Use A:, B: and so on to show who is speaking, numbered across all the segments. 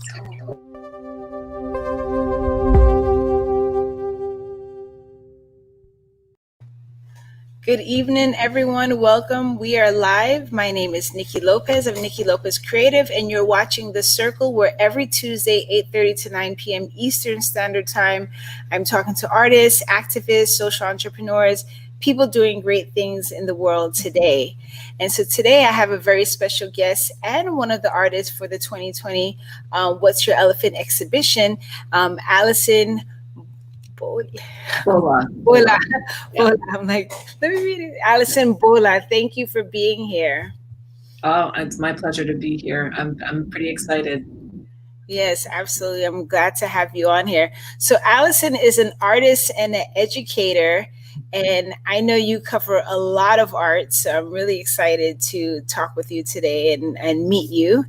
A: Good evening, everyone. Welcome. We are live. My name is Niki Lopez of Niki Lopez Creative, and you're watching The Circle, where every Tuesday, 8:30 to 9 p.m. Eastern Standard Time, I'm talking to artists, activists, social entrepreneurs, people doing great things in the world today. And so today I have a very special guest and one of the artists for the 2020 What's Your Elephant exhibition, Allison
B: Bolah.
A: Bolah. I'm like, let me read it. Allison Bolah, thank you for being here.
B: Oh, it's my pleasure to be here. I'm pretty excited.
A: Yes, absolutely. I'm glad to have you on here. So Allison is an artist and an educator, and I know you cover a lot of art, so I'm really excited to talk with you today and meet you.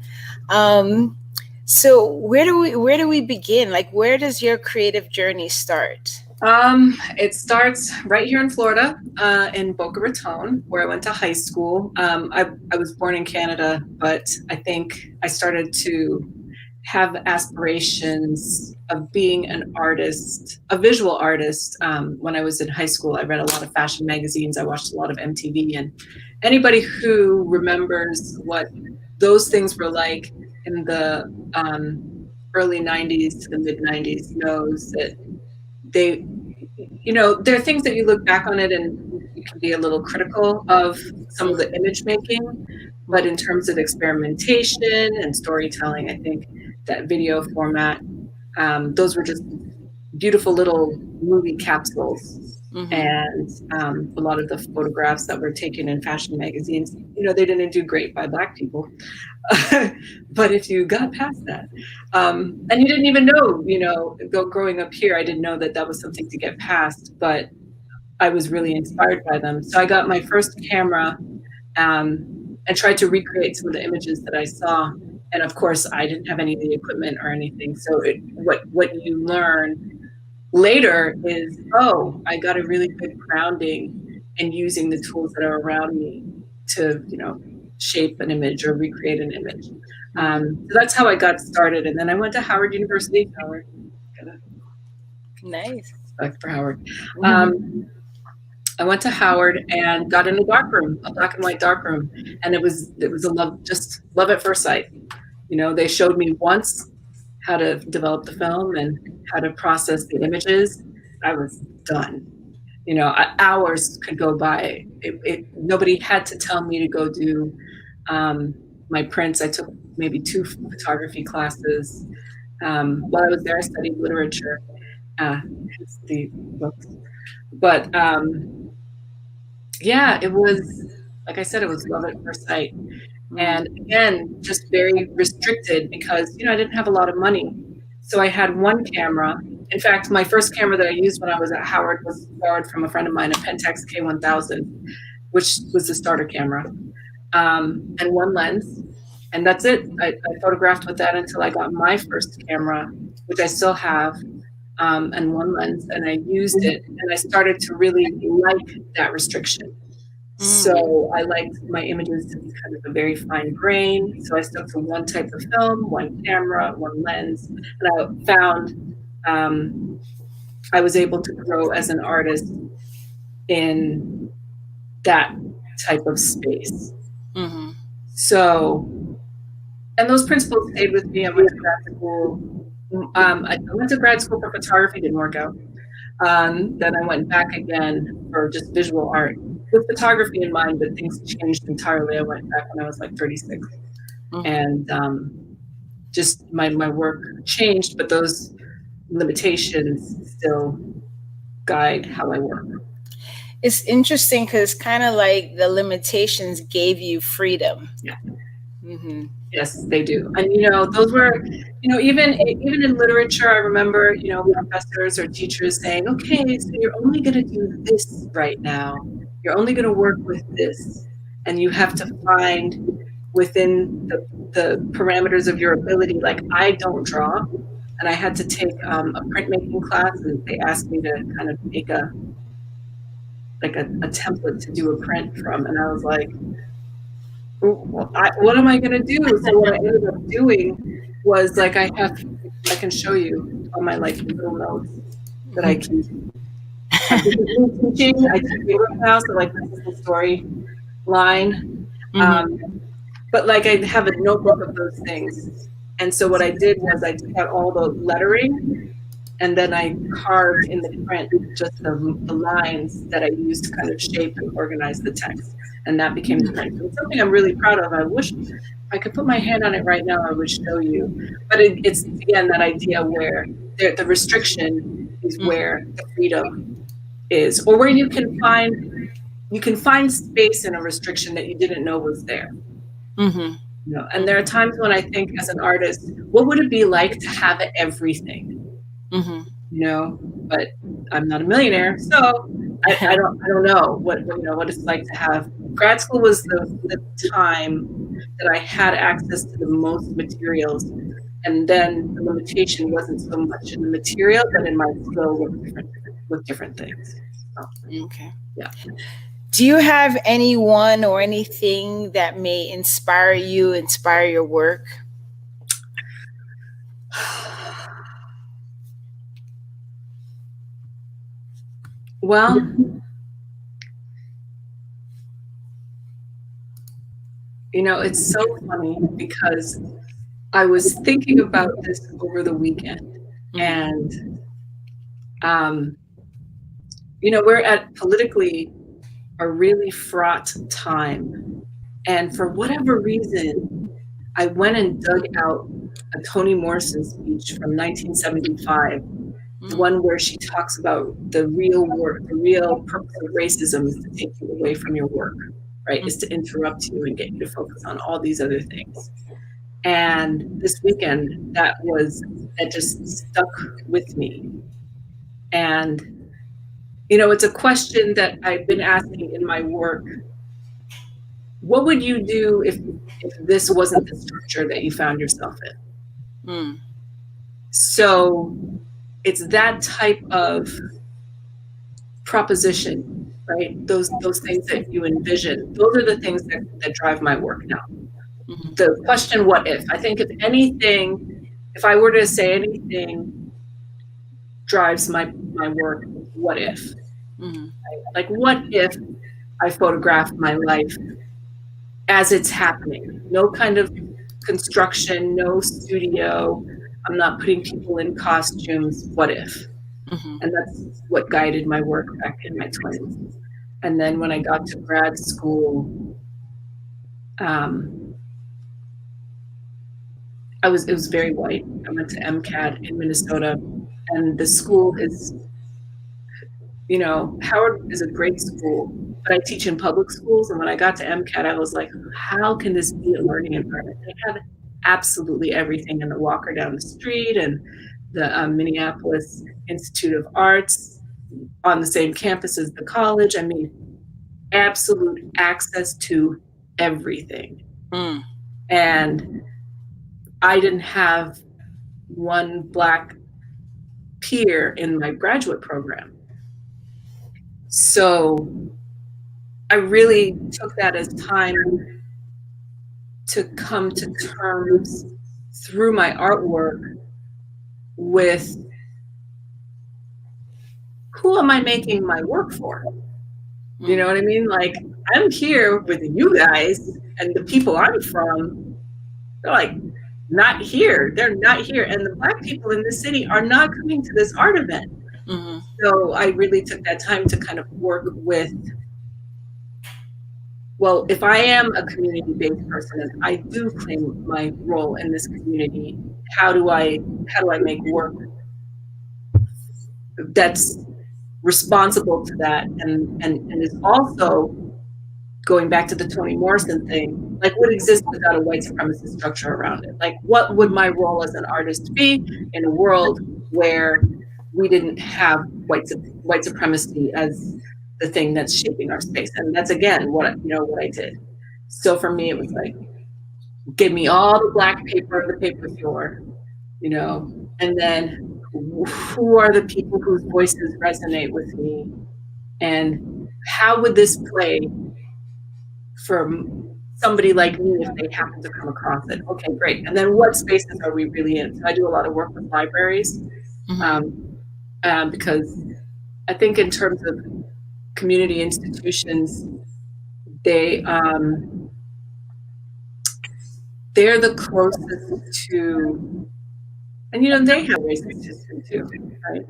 A: So where do we begin? Like, where does your creative journey start?
B: It starts right here in Florida, in Boca Raton, where I went to high school. I was born in Canada, but I think I started to have aspirations of being an artist, a visual artist. When I was in high school, I read a lot of fashion magazines. I watched a lot of MTV, and anybody who remembers what those things were like in the early 90s to the mid 90s knows that they, there are things that you look back on it and you can be a little critical of some of the image making, but in terms of experimentation and storytelling, I think that video format, those were just beautiful little movie capsules. Mm-hmm. And a lot of the photographs that were taken in fashion magazines, they didn't do great by Black people. But if you got past that, and you didn't even know, growing up here, I didn't know that was something to get past, but I was really inspired by them. So I got my first camera and tried to recreate some of the images that I saw. And of course, I didn't have any of the equipment or anything. So what you learn later is, I got a really good grounding in using the tools that are around me to, shape an image or recreate an image. So that's how I got started. And then I went to Howard University.
A: Nice.
B: Respect for Howard. I went to Howard and got in a darkroom, a black and white darkroom. And it was a love at first sight. They showed me once how to develop the film and how to process the images. I was done. Hours could go by. Nobody had to tell me to go do my prints. I took maybe 2 photography classes. While I was there, I studied literature, the books. But it was, like I said, it was love at first sight. And again, just very restricted because, I didn't have a lot of money. So I had one camera. In fact, my first camera that I used when I was at Howard was borrowed from a friend of mine, a Pentax K1000, which was the starter camera, and one lens. And that's it. I photographed with that until I got my first camera, which I still have, and one lens. And I used it, and I started to really like that restriction. So I liked my images to be kind of a very fine grain. So I stuck to one type of film, one camera, one lens. And I found I was able to grow as an artist in that type of space. Mm-hmm. So, and those principles stayed with me. I went to grad school. I went to grad school for photography, didn't work out. Then I went back again for just visual art with photography in mind, but things changed entirely. I went back when I was like 36. Mm-hmm. And just my work changed, but those limitations still guide how I work.
A: It's interesting because kind of like the limitations gave you freedom.
B: Yeah. Mm-hmm. Yes, they do. And, those were, even in literature, I remember, professors or teachers saying, okay, so you're only going to do this right now. You're only going to work with this. And you have to find within the parameters of your ability. Like, I don't draw. And I had to take a printmaking class, and they asked me to kind of make a template to do a print from. And I was like, what am I going to do? So what I ended up doing was like, I can show you on my like little notes that I keep. This is me teaching. I teach English now, so like this is the story line. But like I have a notebook of those things. And so what I did was I took out all the lettering and then I carved in the print just the lines that I used to kind of shape and organize the text. And that became the print. So it's something I'm really proud of. I wish I could put my hand on it right now, I would show you. But it's, again, that idea where the restriction is where the freedom is, or where you can find space in a restriction that you didn't know was there. You know, and there are times when I think as an artist, what would it be like to have everything? You know, but I'm not a millionaire, so I don't know what it's like to have. Grad school was the time that I had access to the most materials, and then the limitation wasn't so much in the material, but in my skill with different things. So,
A: Okay.
B: yeah.
A: Do you have anyone or anything that may inspire you, inspire your work?
B: Well, you know, it's so funny because I was thinking about this over the weekend, and you know, we're at politically a really fraught time, and for whatever reason, I went and dug out a Toni Morrison speech from 1975, the one where she talks about the real work, the real purpose of racism is to take you away from your work, right? Is to interrupt you and get you to focus on all these other things. And this weekend, that just stuck with me. And, you know, it's a question that I've been asking in my work. What would you do if this wasn't the structure that you found yourself in? So it's that type of proposition, right? Those things that you envision, those are the things that drive my work now. The question, what if? I think if I were to say anything drives my work, what if? Right? Like, what if I photographed my life as it's happening? No kind of construction, no studio. I'm not putting people in costumes. What if? And that's what guided my work back in my 20s. And then when I got to grad school, it was very white. I went to MCAD in Minnesota, and the school is, you know, Howard is a great school, but I teach in public schools. And when I got to MCAD, I was like, how can this be a learning environment? They have absolutely everything in the Walker down the street and the Minneapolis Institute of Arts on the same campus as the college. I mean, absolute access to everything. And I didn't have one Black peer in my graduate program. So I really took that as time to come to terms through my artwork with who am I making my work for? You know what I mean? Like, I'm here with you guys, and the people I'm from, they're like, not here. They're not here. And the Black people in this city are not coming to this art event. So I really took that time to kind of work with, well, if I am a community-based person and I do claim my role in this community, how do I make work that's responsible to that and is also going back to the Toni Morrison thing, like, what exists without a white supremacist structure around it? Like, what would my role as an artist be in a world where we didn't have white supremacy as the thing that's shaping our space? And that's, again, what I did. So for me, it was like, give me all the Black paper, the paper store, you know, and then who are the people whose voices resonate with me, and how would this play for somebody like me if they happen to come across it. Okay, great. And then what spaces are we really in? So I do a lot of work with libraries, because I think in terms of community institutions, they're the closest to, and they have racist history too, right?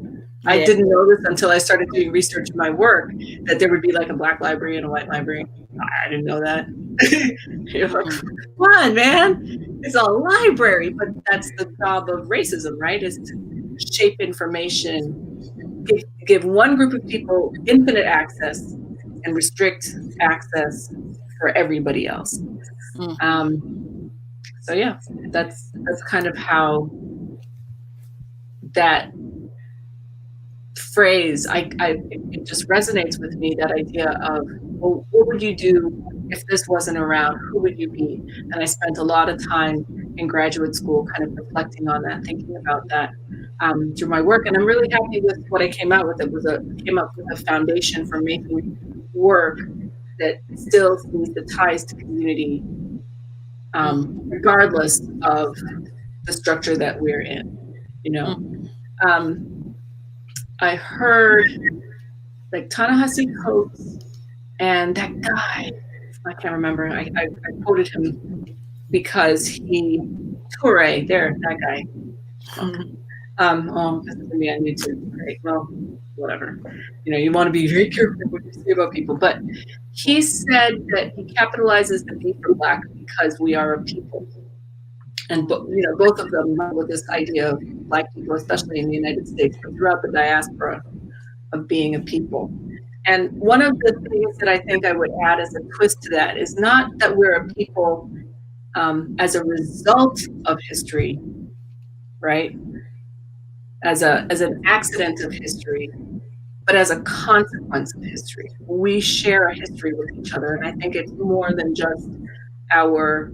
B: Yeah. I didn't know this until I started doing research in my work, that there would be like a black library and a white library. I didn't know that. You're like, come on, man, it's a library, but that's the job of racism, right? Is to shape information, give one group of people infinite access and restrict access for everybody else. So yeah, that's kind of how that phrase, it just resonates with me, that idea of, well, what would you do if this wasn't around? Who would you be? And I spent a lot of time in graduate school kind of reflecting on that, thinking about that through my work. And I'm really happy with what I came out with. Came up with a foundation for making work that still sees the ties to community, regardless of the structure that we're in, I heard like Ta-Nehisi Coates and that guy, I can't remember, I quoted him because Toure, that guy. This is me on YouTube, right? Well, whatever. You want to be very careful what you say about people, but he said that he capitalizes the B for Black because we are a people. And both of them run with this idea of Black people, especially in the United States, but throughout the diaspora, of being a people. And one of the things that I think I would add as a twist to that is not that we're a people as a result of history, right? As an accident of history, but as a consequence of history. We share a history with each other, and I think it's more than just our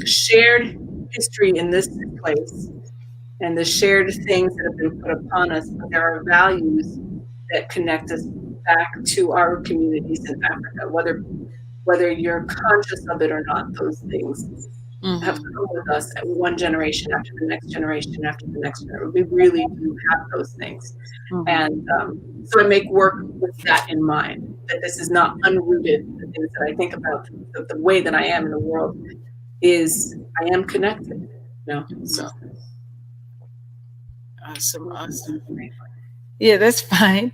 B: shared history in this place and the shared things that have been put upon us, but there are values that connect us back to our communities in Africa, whether you're conscious of it or not. Those things have come with us at one generation after the next generation after the next generation. We really do have those things. And so I make work with that in mind, that this is not unrooted. The things that I think about, the way that I am in the world is I am connected. So
A: awesome. Yeah, that's fine.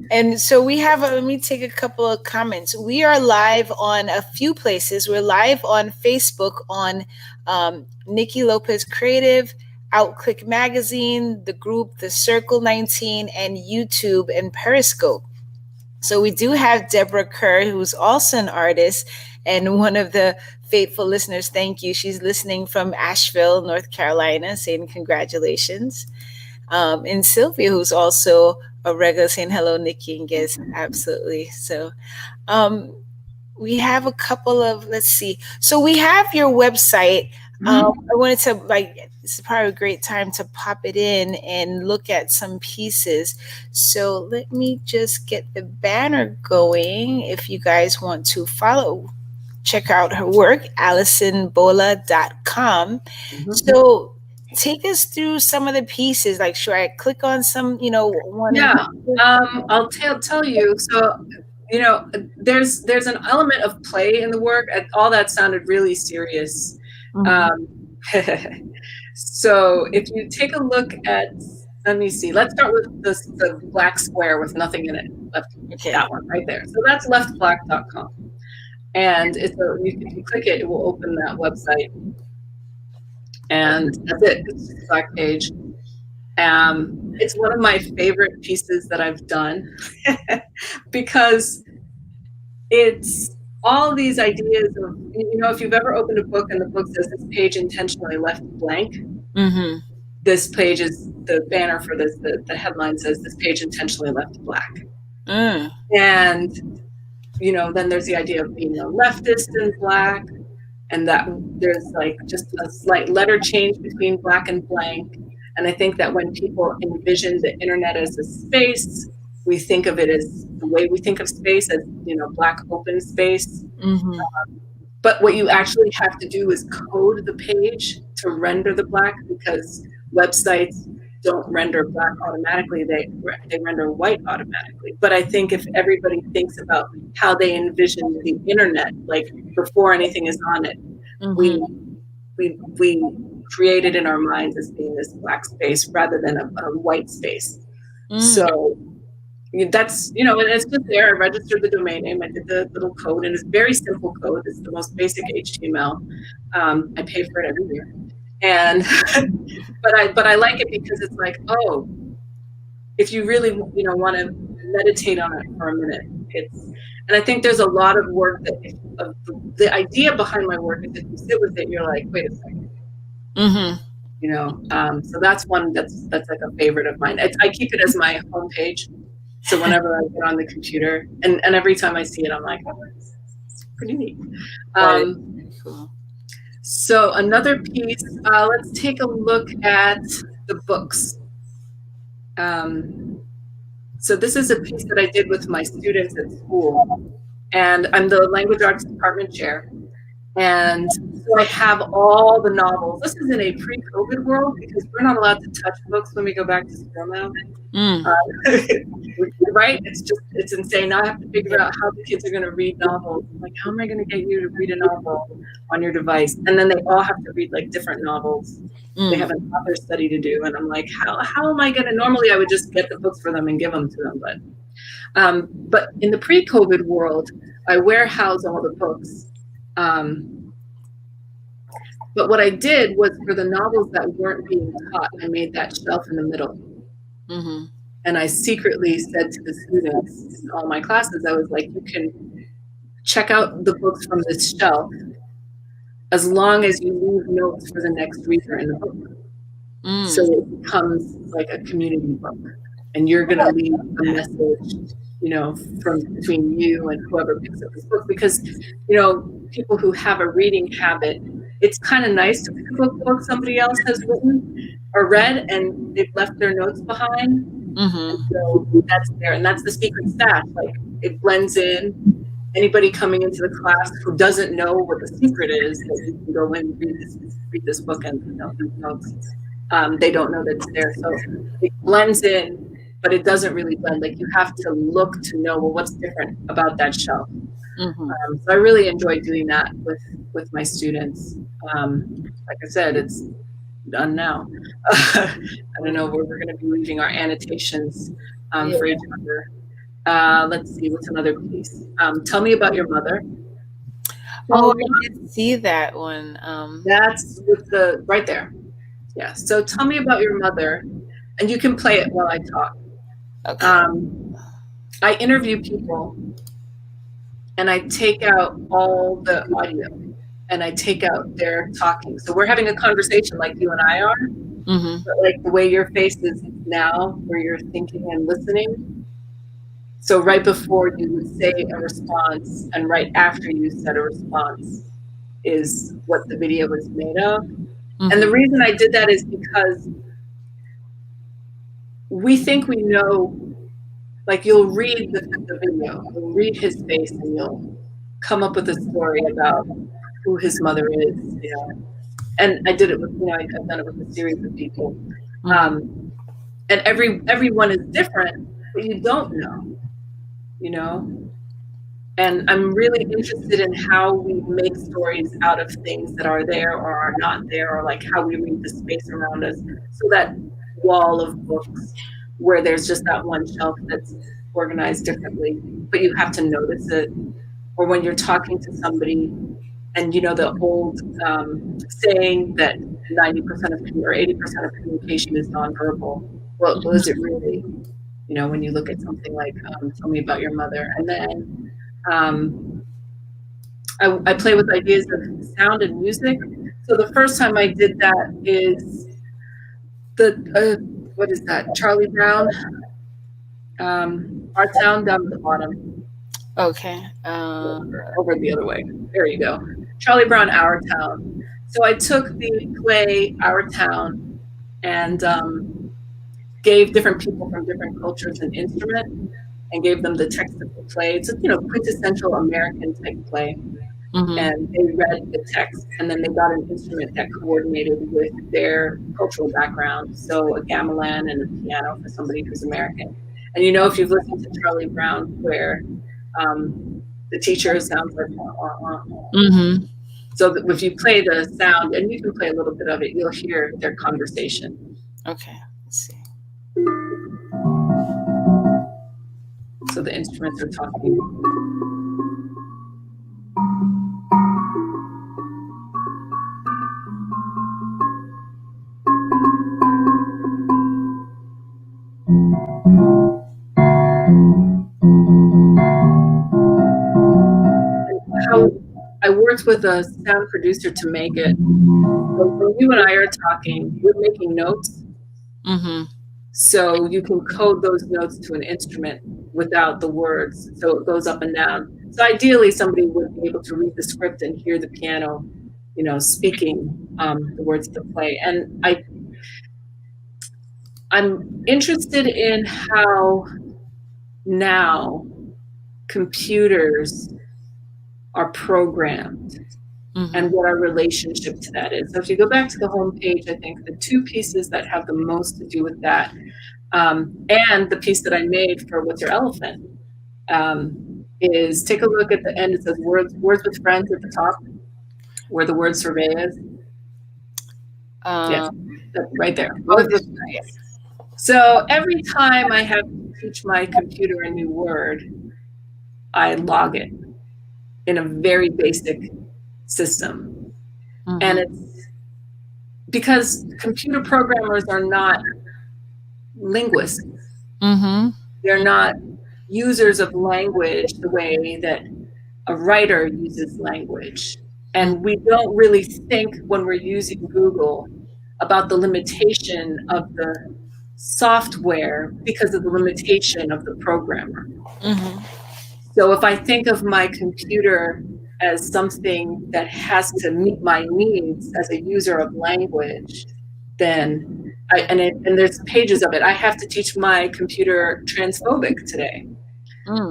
A: And so we have, let me take a couple of comments. We are live on a few places. We're live on Facebook on Niki Lopez Creative, Outclick Magazine, the group The Circle 19, and YouTube and Periscope. So we do have Deborah Kerr, who's also an artist and one of the faithful listeners. Thank you. She's listening from Asheville, North Carolina, saying congratulations. And Sylvia, who's also a regular, saying hello, Nikki, and yes, absolutely. So we have a couple of, let's see. So we have your website. I wanted to, this is probably a great time to pop it in and look at some pieces. So let me just get the banner going. If you guys want to check out her work, AllisonBolah.com. So take us through some of the pieces. Like, should I click on some, one?
B: Yeah, I'll tell you. So, there's an element of play in the work. All that sounded really serious. So if you take a look at, let me see, let's start with the black square with nothing in it. That one right there. So that's leftblack.com. And if you click it, it will open that website. And that's it. It's just a black page. It's one of my favorite pieces that I've done because it's all these ideas of, if you've ever opened a book and the book says this page intentionally left blank, this page is the banner for this, the headline says this page intentionally left black. And, then there's the idea of being a leftist in black, and that there's just a slight letter change between black and blank. And I think that when people envision the internet as a space we think of it as the way we think of space as, black open space.
A: Mm-hmm.
B: But what you actually have to do is code the page to render the black, because websites don't render black automatically. They render white automatically. But I think if everybody thinks about how they envision the internet, like before anything is on it, we
A: Mm-hmm.
B: we create it in our minds as being this black space rather than a white space.
A: Mm.
B: So that's, and it's just there. I registered the domain name. I did the little code, and it's very simple code. It's the most basic HTML. I pay for it every year, and but I like it because it's like, oh, if you really want to meditate on it for a minute, and I think there's a lot of work of the idea behind my work is if you sit with it, you're like, wait a second.
A: Mm-hmm.
B: So that's one that's like a favorite of mine. I keep it as my homepage. So whenever I get on the computer, and every time I see it, I'm like, oh, it's pretty neat.
A: Cool.
B: So another piece, let's take a look at the books. So this is a piece that I did with my students at school, and I'm the language arts department chair. And so I have all the novels. This is in a pre-COVID world because we're not allowed to touch books when we go back to school now. Right? It's insane. Now I have to figure out how the kids are going to read novels. Like, how am I going to get you to read a novel on your device? And then they all have to read like different novels. They have an author study to do, and I'm like, how am I going to? Normally, I would just get the books for them and give them to them, but in the pre-COVID world, I warehouse all the books. But what I did was for the novels that weren't being taught, I made that shelf in the middle.
A: Mm-hmm.
B: And I secretly said to the students in all my classes, I was like, you can check out the books from this shelf as long as you leave notes for the next reader in the book. So it becomes like a community book. And you're going to leave a message, from between you and whoever picks up this book. Because, people who have a reading habit, it's kind of nice to pick up a book somebody else has written or read and they've left their notes behind.
A: Mm-hmm.
B: And so that's there. And that's the secret stash. Like, it blends in. Anybody coming into the class who doesn't know what the secret is, that you can go in and read this book and leave notes. They don't know that it's there. So it blends in, but it doesn't really blend. Like, you have to look to know, well, what's different about that shelf.
A: Mm-hmm.
B: So I really enjoy doing that with my students. Like I said, it's done now. I don't know where we're going to be leaving our annotations for each other. Let's see, what's another piece? Tell me about your mother.
A: Oh, I didn't see that one.
B: That's with the right there. Yeah. So tell me about your mother, and you can play it while I talk.
A: Okay.
B: I interview people, and I take out all the audio, and I take out their talking. So we're having a conversation like you and I are, but like the way your face is now, where you're thinking and listening. So right before you would say a response, and right after you said a response, is what the video was made of. And the reason I did that is because we think we know, like, you'll read the video, you'll read his face, and you'll come up with a story about who his mother is. And I did it with, I've done it with a series of people. And everyone is different, but you don't know. And I'm really interested in how we make stories out of things that are there or are not there, or like how we read the space around us. So that wall of books where there's just that one shelf that's organized differently, but you have to notice it. Or when you're talking to somebody, and the old saying that 90% of or 80% of communication is nonverbal. Well, is it really? When you look at something like "Tell me about your mother," and then I play with ideas of sound and music. So the first time I did that is what is that? Charlie Brown, Our Town, down at the bottom.
A: Okay.
B: Over the other way. There you go. Charlie Brown, Our Town. So I took the play Our Town and gave different people from different cultures an instrument and gave them the text of the play. It's a, quintessential American type play.
A: Mm-hmm.
B: And they read the text, and then they got an instrument that coordinated with their cultural background. So a gamelan and a piano for somebody who's American. And if you've listened to Charlie Brown, where the teacher sounds like
A: Mm-hmm.
B: so that if you play the sound, and you can play a little bit of it, you'll hear their conversation.
A: Okay, let's see.
B: So the instruments are talking. How I worked with a sound producer to make it. So when you and I are talking, we're making notes.
A: Mm-hmm.
B: So you can code those notes to an instrument without the words. So it goes up and down. So ideally, somebody would be able to read the script and hear the piano, speaking the words of the play. And I'm interested in how now computers are programmed.
A: Mm-hmm.
B: And what our relationship to that is. So if you go back to the home page, I think the two pieces that have the most to do with that, and the piece that I made for What's Your Elephant, is take a look at the end. It says words with friends at the top, where the word survey is. Yes, right there. Words with friends. So every time I have to teach my computer a new word, I log it in a very basic system. Mm-hmm. And it's because computer programmers are not linguists.
A: Mm-hmm.
B: They're not users of language the way that a writer uses language. And we don't really think when we're using Google about the limitation of the software because of the limitation of the programmer.
A: Mm-hmm.
B: So if I think of my computer as something that has to meet my needs as a user of language, then and there's pages of it. I have to teach my computer transphobic today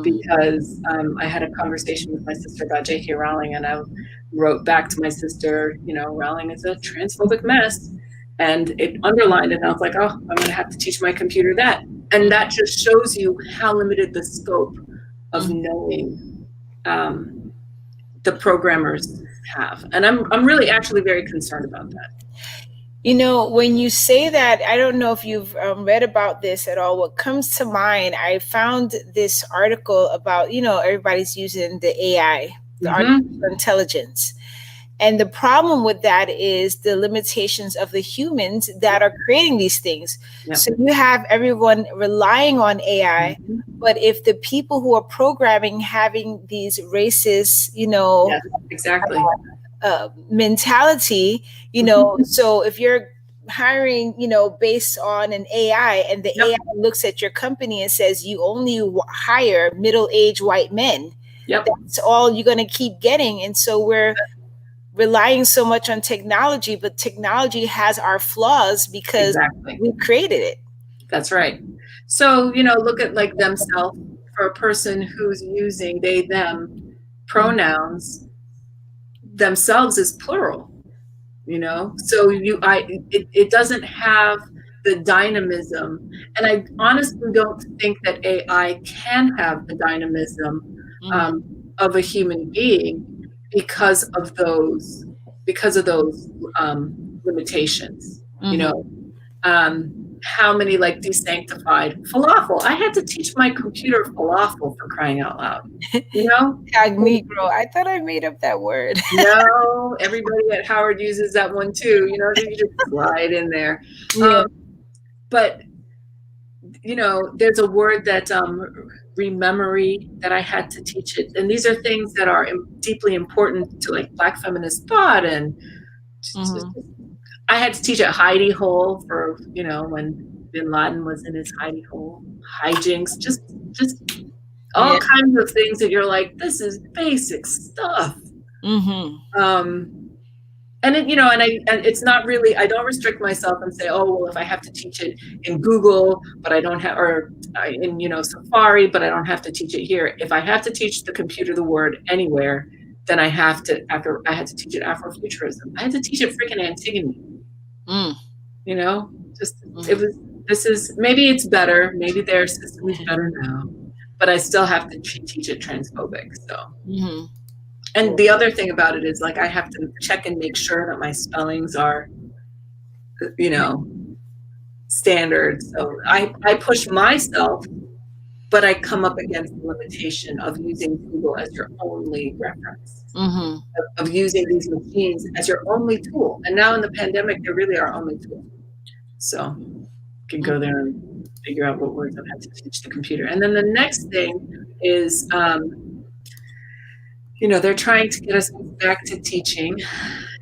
B: because I had a conversation with my sister about J.K. Rowling, and I wrote back to my sister, Rowling is a transphobic mess, and it underlined it, and I was like, oh, I'm going to have to teach my computer that. And that just shows you how limited the scope of knowing the programmers have. And I'm really actually very concerned about that.
A: When you say that, I don't know if you've read about this at all. What comes to mind, I found this article about, everybody's using the AI, the artificial intelligence. And the problem with that is the limitations of the humans that are creating these things. Yep. So you have everyone relying on AI, but if the people who are programming having these racist,
B: yes, exactly.
A: mentality, so if you're hiring, based on an AI and the AI looks at your company and says you only hire middle-aged white men, that's all you're going to keep getting. And so we're relying so much on technology, but technology has our flaws because we created it.
B: That's right. So, look at like themselves. For a person who's using they, them pronouns, themselves is plural, so it doesn't have the dynamism. And I honestly don't think that AI can have the dynamism of a human being because of those limitations. How many like desanctified falafel? I had to teach my computer falafel, for crying out loud.
A: Negro. I thought I made up that word.
B: No, everybody at Howard uses that one too. You just slide in there. Yeah. But there's a word that rememory that I had to teach it, and these are things that are deeply important to like Black feminist thought, and I had to teach it hidey hole for when Bin Laden was in his hidey hole, hijinks, just all kinds of things that you're like, this is basic stuff. And it's not really, I don't restrict myself and say, oh, well, if I have to teach it in Google, but I don't have, or in, Safari, but I don't have to teach it here. If I have to teach the computer the word anywhere, then I had to teach it Afrofuturism. I had to teach it freaking Antigone. Maybe it's better. Maybe their system is better now, but I still have to teach it transphobic. So. And the other thing about it is, like, I have to check and make sure that my spellings are, standard. So I push myself, but I come up against the limitation of using Google as your only reference, of using these machines as your only tool. And now in the pandemic, they really are only tool. So you can go there and figure out what words I've had to teach the computer. And then the next thing is, they're trying to get us back to teaching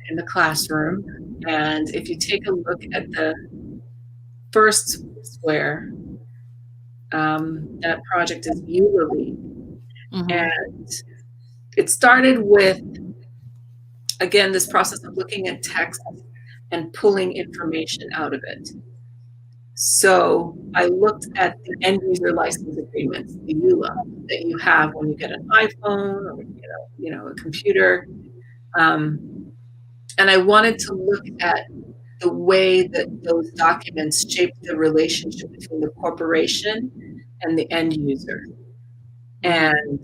B: in the classroom. And if you take a look at the first square, that project is Ulily. And it started with, again, this process of looking at text and pulling information out of it. So I looked at the end user license agreements, the EULA, that you have when you get an iPhone or a computer, and I wanted to look at the way that those documents shape the relationship between the corporation and the end user, and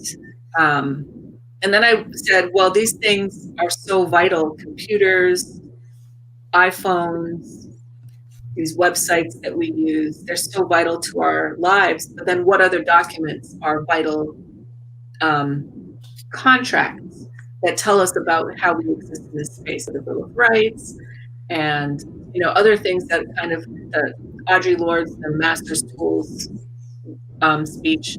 B: then I said, well, these things are so vital: computers, iPhones, these websites that we use, they're so vital to our lives. But then what other documents are vital contracts that tell us about how we exist in this space, the Bill of Rights, and other things that kind of Audre Lorde's The Master's Tools speech,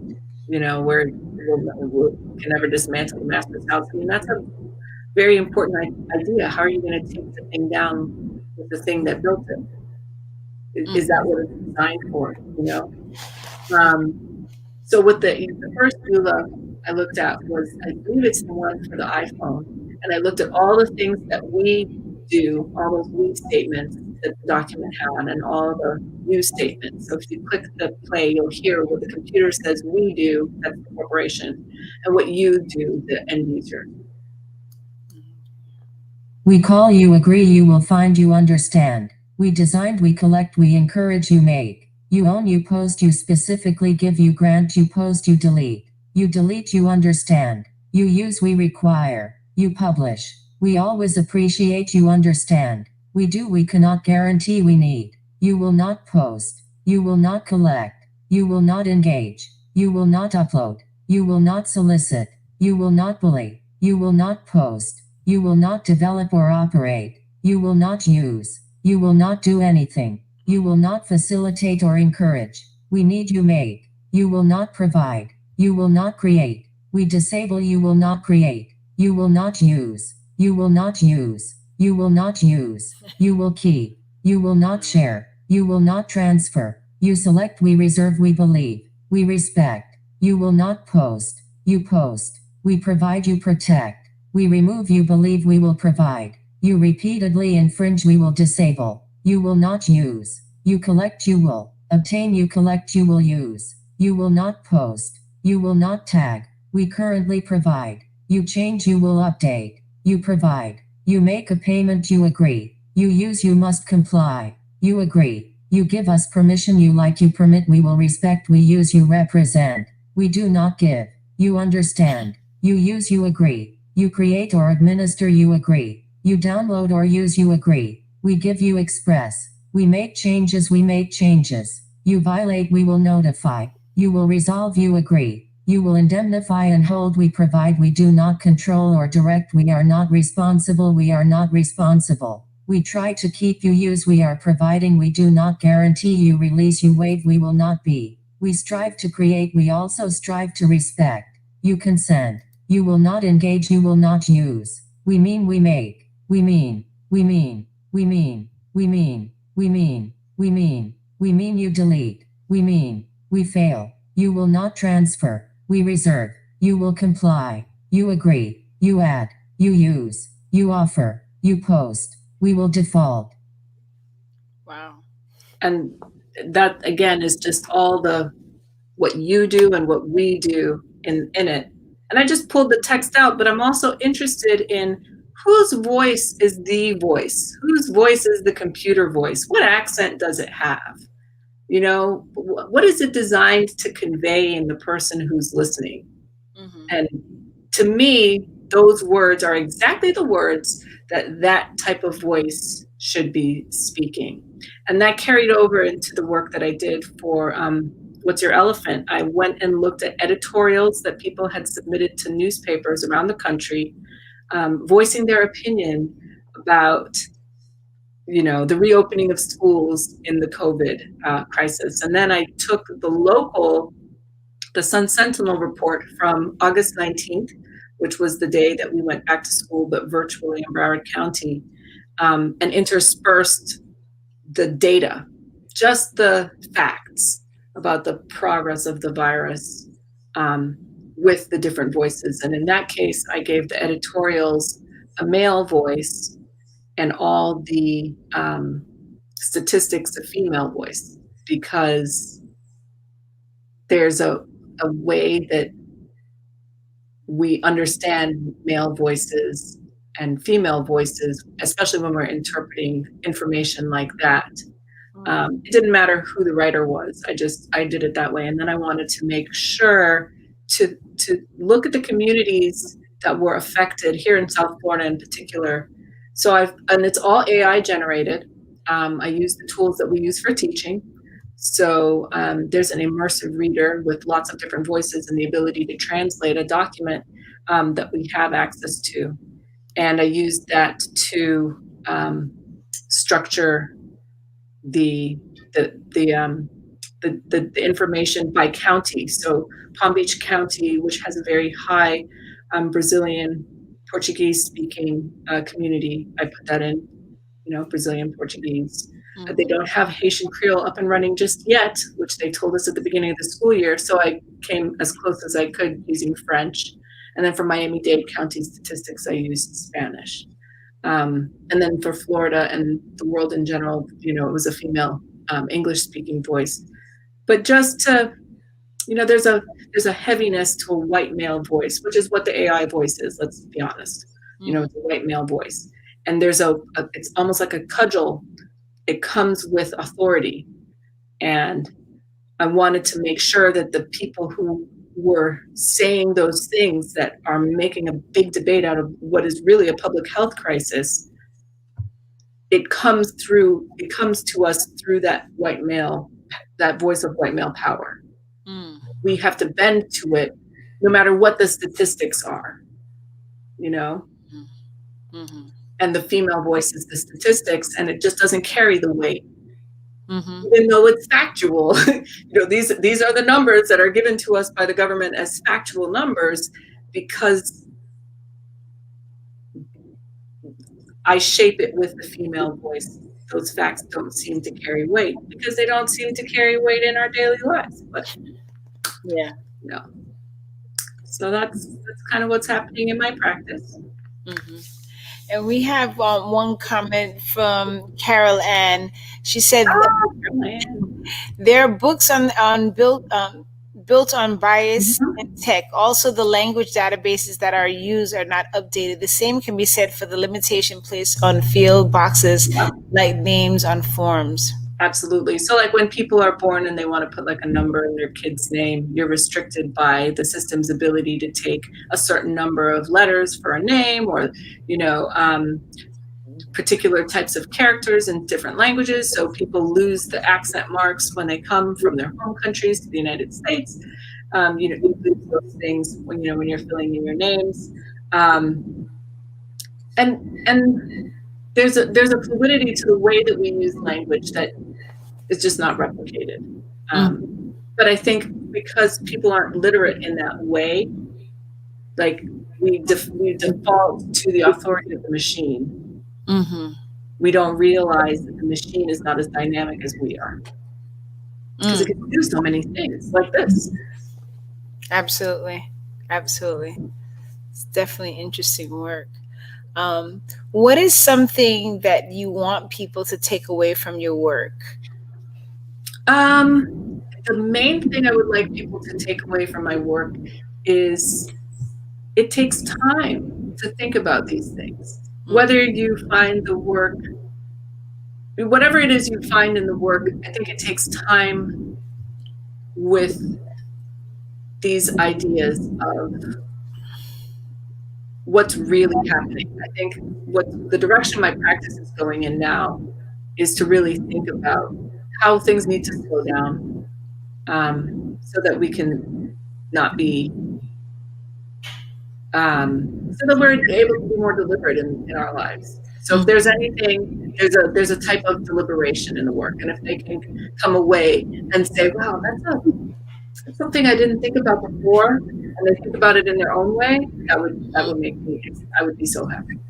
B: where we can never dismantle the master's house. I mean, that's a very important idea. How are you going to take the thing down with the thing that built it? Is that what it's designed for? So with the first EULA I looked at was, I believe it's the one for the iPhone, and I looked at all the things that we do, all those we statements that the document had, and all the you statements. So if you click the play, you'll hear what the computer says we do, that's the corporation, and what you do, the end user.
C: We call, you agree, you will find, you understand. We designed, we collect, we encourage, you make. You own, you post, you specifically give, you grant, you post, you delete. You delete, you understand. You use, we require. You publish. We always appreciate, you understand. We do, we cannot guarantee, we need. You will not post. You will not collect. You will not engage. You will not upload. You will not solicit. You will not bully. You will not post. You will not develop or operate. You will not use. You will not do anything. You will not facilitate or encourage. We need, you make. You will not provide. You will not create. We disable, you will not create. You will not use. You will not use. You will not use. You will keep. You will not share. You will not transfer. You select, we reserve, we believe. We respect. You will not post. You post. We provide, you protect. We remove, you believe, we will provide. You repeatedly infringe, we will disable. You will not use. You collect, you will obtain, you collect, you will use. You will not post. You will not tag. We currently provide. You change, you will update. You provide. You make a payment, you agree. You use, you must comply. You agree. You give us permission, you like, you permit, we will respect, we use, you represent. We do not give. You understand. You use, you agree. You create or administer, you agree. You download or use, you agree. We give, you express. We make changes, we make changes. You violate, we will notify. You will resolve, you agree. You will indemnify and hold, we provide. We do not control or direct, we are not responsible, we are not responsible. We try to keep, you use, we are providing. We do not guarantee, you release, you waive, we will not be. We strive to create, we also strive to respect. You consent. You will not engage, you will not use. We mean, we make. We mean. We mean. We mean. We mean. We mean. We mean. We mean, you delete. We mean. We fail. You will not transfer. We reserve. You will comply. You agree. You add. You use. You offer. You post. We will default.
A: Wow.
B: And that again is just all the what you do and what we do in it. And I just pulled the text out, but I'm also interested in whose voice is the voice? Whose voice is the computer voice? What accent does it have? You know, what is it designed to convey in the person who's listening?
A: Mm-hmm.
B: And to me, those words are exactly the words that type of voice should be speaking. And that carried over into the work that I did for What's Your Elephant? I went and looked at editorials that people had submitted to newspapers around the country, voicing their opinion about, you know, the reopening of schools in the COVID crisis. And then I took the Sun Sentinel report from August 19th, which was the day that we went back to school, but virtually in Broward County, and interspersed the data, just the facts about the progress of the virus with the different voices. And in that case, I gave the editorials a male voice and all the statistics a female voice, because there's a way that we understand male voices and female voices, especially when we're interpreting information like that. It didn't matter who the writer was. I did it that way. And then I wanted to make sure to look at the communities that were affected here in South Florida in particular. And it's all AI generated. I use the tools that we use for teaching. So there's an immersive reader with lots of different voices and the ability to translate a document that we have access to. And I used that to structure the information by county. So Palm Beach County, which has a very high Brazilian Portuguese speaking community, I put that in, you know, Brazilian Portuguese.
A: Mm-hmm.
B: They don't have Haitian Creole up and running just yet, which they told us at the beginning of the school year. So I came as close as I could using French. And then for Miami-Dade County statistics, I used Spanish. And then for Florida and the world in general, you know, it was a female English-speaking voice. But just to, you know, there's a heaviness to a white male voice, which is what the AI voice is. Let's be honest.
A: Mm-hmm.
B: You know, it's a white male voice, and there's it's almost like a cudgel. It comes with authority, and I wanted to make sure that the people who were saying those things that are making a big debate out of what is really a public health crisis, it comes to us through that white male, that voice of white male power.
A: Mm.
B: We have to bend to it no matter what the statistics are, you know?
A: Mm-hmm.
B: And the female voice is the statistics, and it just doesn't carry the weight.
A: Mm-hmm.
B: Even though it's factual. You know, these are the numbers that are given to us by the government as factual numbers, because I shape it with the female voice. Those facts don't seem to carry weight because they don't seem to carry weight in our daily lives. But
A: Yeah.
B: you know, so that's kind of what's happening in my practice.
A: Mm-hmm. And we have one comment from Carol Ann. She said there are books on built on bias and tech. Also, the language databases that are used are not updated. The same can be said for the limitation placed on field boxes like names on forms.
B: Absolutely. So like when people are born and they want to put like a number in their kid's name, you're restricted by the system's ability to take a certain number of letters for a name, or, you know, particular types of characters in different languages. So people lose the accent marks when they come from their home countries to the United States. You know, you lose those things when you're filling in your names. And there's a fluidity to the way that we use language that is just not replicated. But I think because people aren't literate in that way, like we default to the authority of the machine.
A: Mm-hmm.
B: We don't realize that the machine is not as dynamic as we are, because it can do so many things like this.
A: Absolutely. It's definitely interesting work. What is something that you want people to take away from your work?
B: The main thing I would like people to take away from my work is it takes time to think about these things. Whether you find the work, whatever it is you find in the work, I think it takes time with these ideas of what's really happening. I think what the direction my practice is going in now is to really think about how things need to slow down, so that we can not be, so that we're able to be more deliberate in our lives. So if there's anything, there's a type of deliberation in the work, and if they can come away and say, "Wow, that's something I didn't think about before," and they think about it in their own way, that would make me. I would be so happy.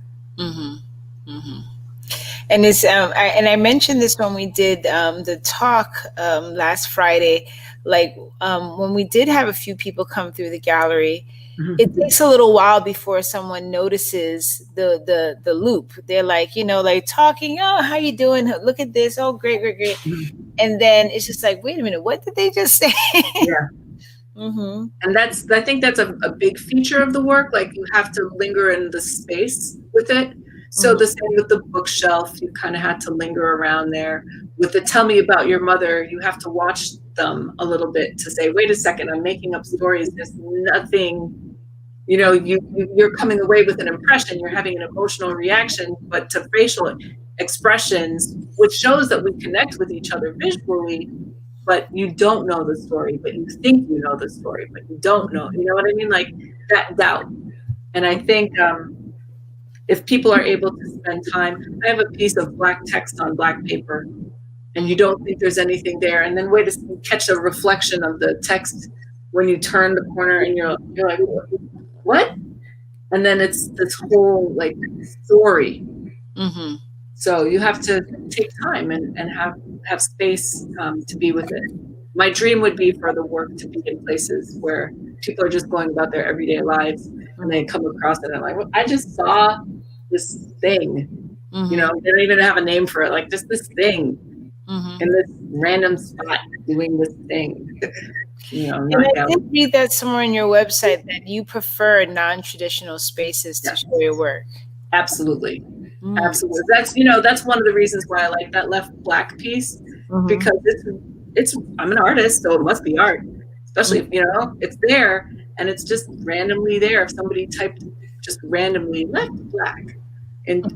A: And it's I mentioned this when we did the talk last Friday. Like when we did have a few people come through the gallery, it takes a little while before someone notices the loop. They're like, like talking, "Oh, how you doing? Look at this. Oh, great. And then it's just like, wait a minute, what did they just say?
B: Yeah. And I think that's a big feature of the work. Like, you have to linger in the space with it. So the same with the bookshelf, you kind of had to linger around there. With the "Tell Me About Your Mother," you have to watch them a little bit to say, "Wait a second, I'm making up stories. There's nothing," you're coming away with an impression, you're having an emotional reaction, but to facial expressions, which shows that we connect with each other visually, but you don't know the story, but you think you know the story, but you don't know. You know what I mean? Like that doubt. And I think if people are able to spend time, I have a piece of black text on black paper, and you don't think there's anything there, and then wait to catch a reflection of the text when you turn the corner, and you're like, what? And then it's this whole like story. So you have to take time and have space to be with it. My dream would be for the work to be in places where people are just going about their everyday lives, and they come across it and like, well, I just saw this thing. They don't even have a name for it, like just this thing in this random spot doing this thing.
A: And I did read that somewhere on your website that you prefer non-traditional spaces to show your work.
B: Absolutely. Absolutely. That's one of the reasons why I like that left black piece, because it's I'm an artist, so it must be art. Especially if it's there and it's just randomly there. If somebody typed just randomly left black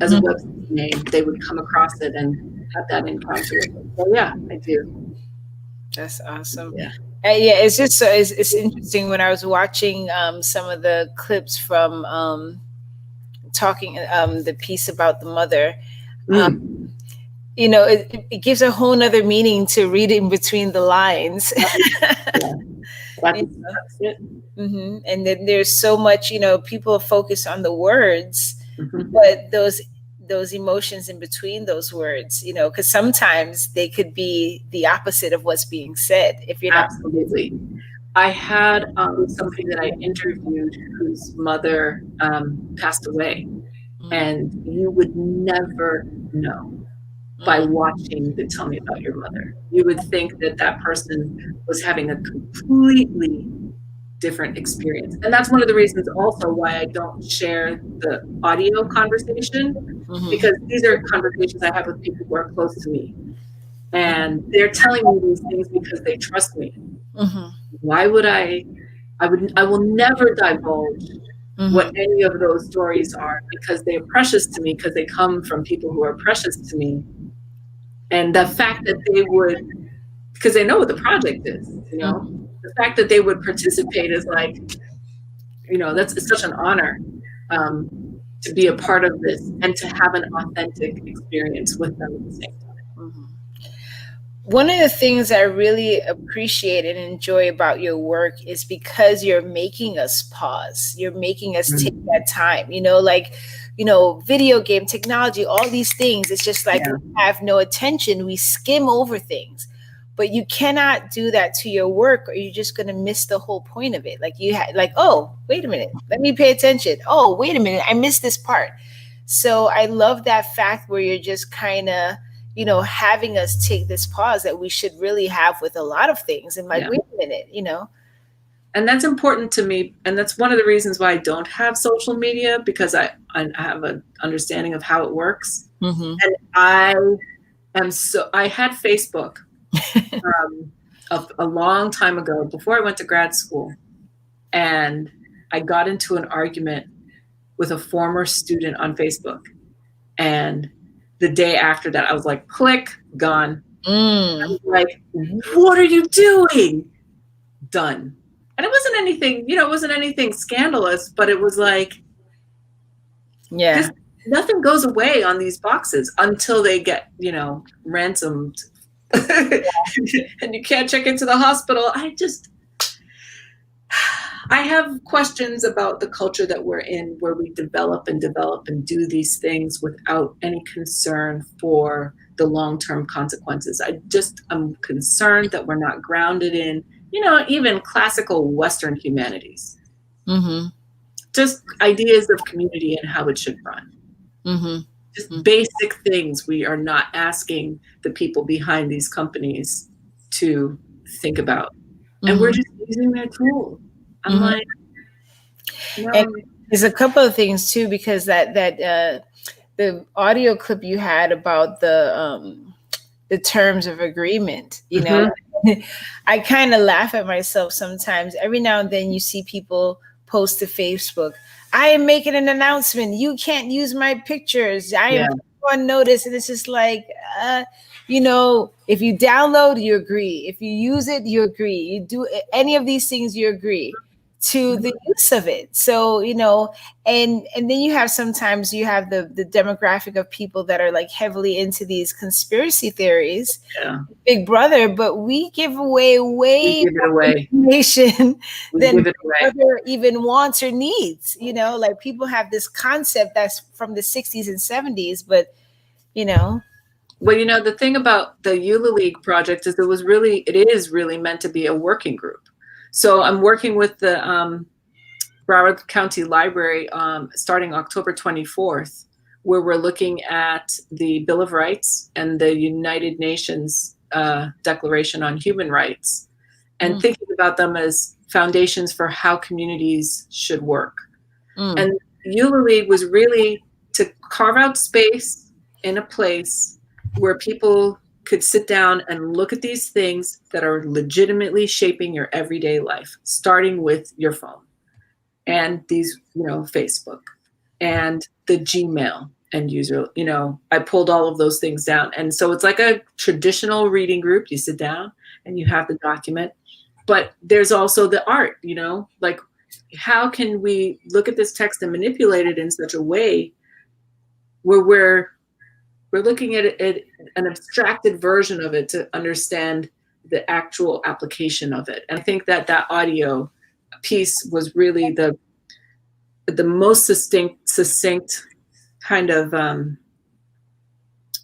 B: as a website name, they would come across it and have that encounter. So yeah, I do.
A: That's awesome.
B: Yeah.
A: It's just it's interesting when I was watching some of the clips from talking the piece about the mother. It gives a whole nother meaning to reading between the lines.
B: That's it.
A: And then there's so much, people focus on the words, but those emotions in between those words, because sometimes they could be the opposite of what's being said. If you're not.
B: Absolutely. I had somebody that I interviewed whose mother passed away, and you would never know by watching the "Tell Me About Your Mother." You would think that person was having a completely different experience. And that's one of the reasons also why I don't share the audio conversation, because these are conversations I have with people who are close to me. And they're telling me these things because they trust me. Why would I will never divulge what any of those stories are, because they're precious to me, because they come from people who are precious to me. And the fact that they would, because they know what the project is, the fact that they would participate is like, it's such an honor to be a part of this and to have an authentic experience with them at the same time.
A: One of the things I really appreciate and enjoy about your work is because you're making us pause. You're making us take that time, video game technology, all these things. It's just like we have no attention. We skim over things, but you cannot do that to your work, or you're just going to miss the whole point of it. Like oh, wait a minute, let me pay attention. Oh, wait a minute, I missed this part. So I love that fact where you're just kind of, having us take this pause that we should really have with a lot of things. And like, wait a minute.
B: And that's important to me. And that's one of the reasons why I don't have social media, because I have an understanding of how it works.
A: Mm-hmm.
B: And I had Facebook a long time ago before I went to grad school. And I got into an argument with a former student on Facebook. And the day after that, I was like, click, gone. I was like, what are you doing? Done. And it wasn't anything, scandalous, but it was like, nothing goes away on these boxes until they get, ransomed. And you can't check into the hospital. I have questions about the culture that we're in, where we develop and do these things without any concern for the long-term consequences. I'm concerned that we're not grounded in, even classical Western humanities.
A: Mm-hmm.
B: Just ideas of community and how it should run.
A: Mm-hmm.
B: Just basic things we are not asking the people behind these companies to think about. And we're just using their tool. I'm like, no.
A: And there's a couple of things too, because that the audio clip you had about the terms of agreement, I kind of laugh at myself sometimes. Every now and then you see people post to Facebook, I am making an announcement. You can't use my pictures. I am on notice. And it's just like, if you download, you agree. If you use it, you agree. You do any of these things, you agree to the use of it. So, and then you have the demographic of people that are like heavily into these conspiracy theories, Big Brother, but we give away more information than Big Brother even wants or needs. Like people have this concept that's from the 60s and 70s, but
B: Well, the thing about the Eula League project is it is really meant to be a working group. So I'm working with the Broward County Library starting October 24th, where we're looking at the Bill of Rights and the United Nations Declaration on Human Rights, and thinking about them as foundations for how communities should work. And Eula League was really to carve out space in a place where people could sit down and look at these things that are legitimately shaping your everyday life, starting with your phone and these, Facebook and the Gmail end user. I pulled all of those things down. And so it's like a traditional reading group. You sit down and you have the document, but there's also the art, like how can we look at this text and manipulate it in such a way where we're looking at it, an abstracted version of it to understand the actual application of it. And I think that audio piece was really the most succinct kind of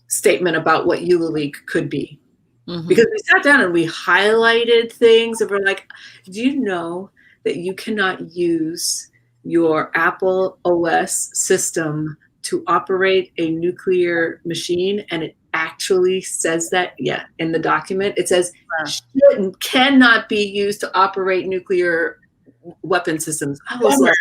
B: statement about what Eula League could be. Because we sat down and we highlighted things and we're like, do you know that you cannot use your Apple OS system to operate a nuclear machine? And it actually says that, in the document. It says cannot be used to operate nuclear weapon systems. I was like,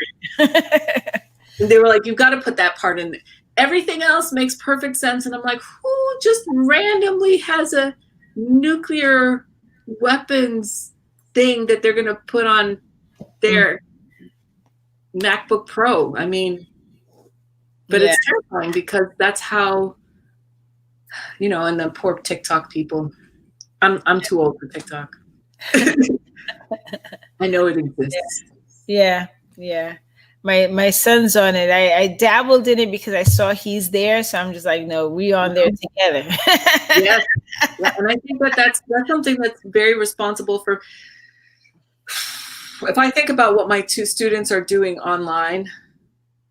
B: and they were like, you've got to put that part in. Everything else makes perfect sense. And I'm like, who just randomly has a nuclear weapons thing that they're going to put on their MacBook Pro? I mean, but it's terrifying because that's how, and the poor TikTok people. I'm too old for TikTok. I know it exists.
A: Yeah. My son's on it. I dabbled in it because I saw he's there, so I'm just like, no, we on there together.
B: Yes, and I think that's something that's very responsible for. If I think about what my two students are doing online,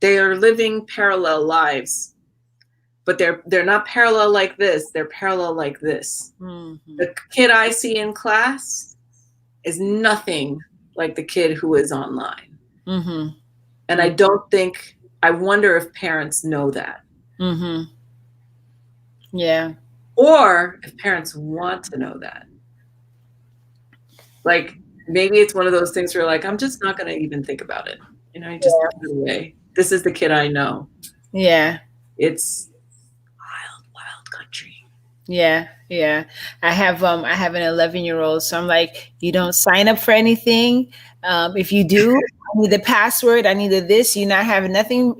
B: they are living parallel lives, but they're not parallel like this. They're parallel like this. The kid I see in class is nothing like the kid who is online. And I don't think I wonder if parents know that.
A: Mm-hmm. Yeah.
B: Or if parents want to know that. Like, maybe it's one of those things where like, I'm just not going to even think about it. You know, you just put it away. This is the kid I know.
A: Yeah.
B: It's wild, wild country.
A: Yeah, yeah. I have an 11-year-old, so I'm like, you don't sign up for anything. If you do, I need the password, I need this, you not have nothing,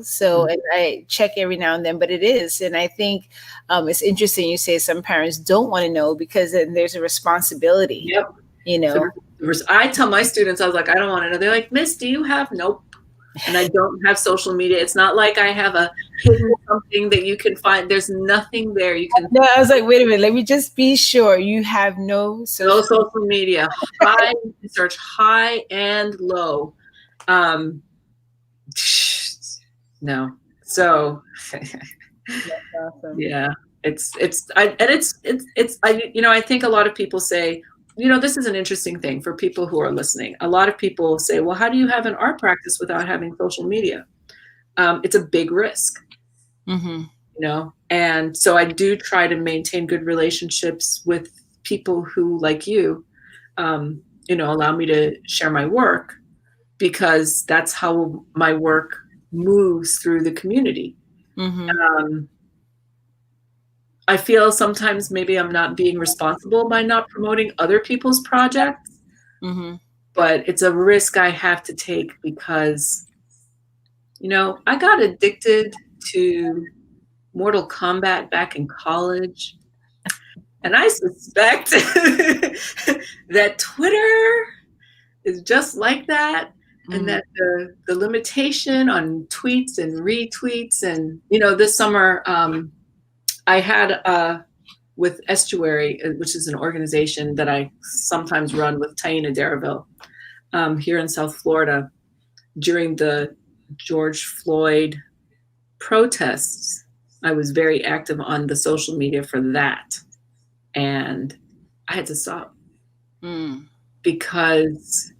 A: so and I check every now and then, but it is. And I think it's interesting you say some parents don't want to know because then there's a responsibility.
B: Yep. I tell my students, I was like, I don't want to know. They're like, Miss, do you have? Nope. And I don't have social media. It's not like I have a hidden something that you can find. There's nothing there. You can.
A: No, I was like, wait a minute. Let me just be sure. You have no
B: social media. Search high and low. No. So.
A: That's awesome.
B: Yeah. I think a lot of people say, this is an interesting thing for people who are listening. A lot of people say, well, how do you have an art practice without having social media? It's a big risk, and so I do try to maintain good relationships with people who, like you, allow me to share my work, because that's how my work moves through the community. I feel sometimes maybe I'm not being responsible by not promoting other people's projects, but it's a risk I have to take because, I got addicted to Mortal Kombat back in college, and I suspect that Twitter is just like that, and that the limitation on tweets and retweets, and, this summer, I had with Estuary, which is an organization that I sometimes run with Taina Darraville here in South Florida, during the George Floyd protests. I was very active on the social media for that. And I had to stop because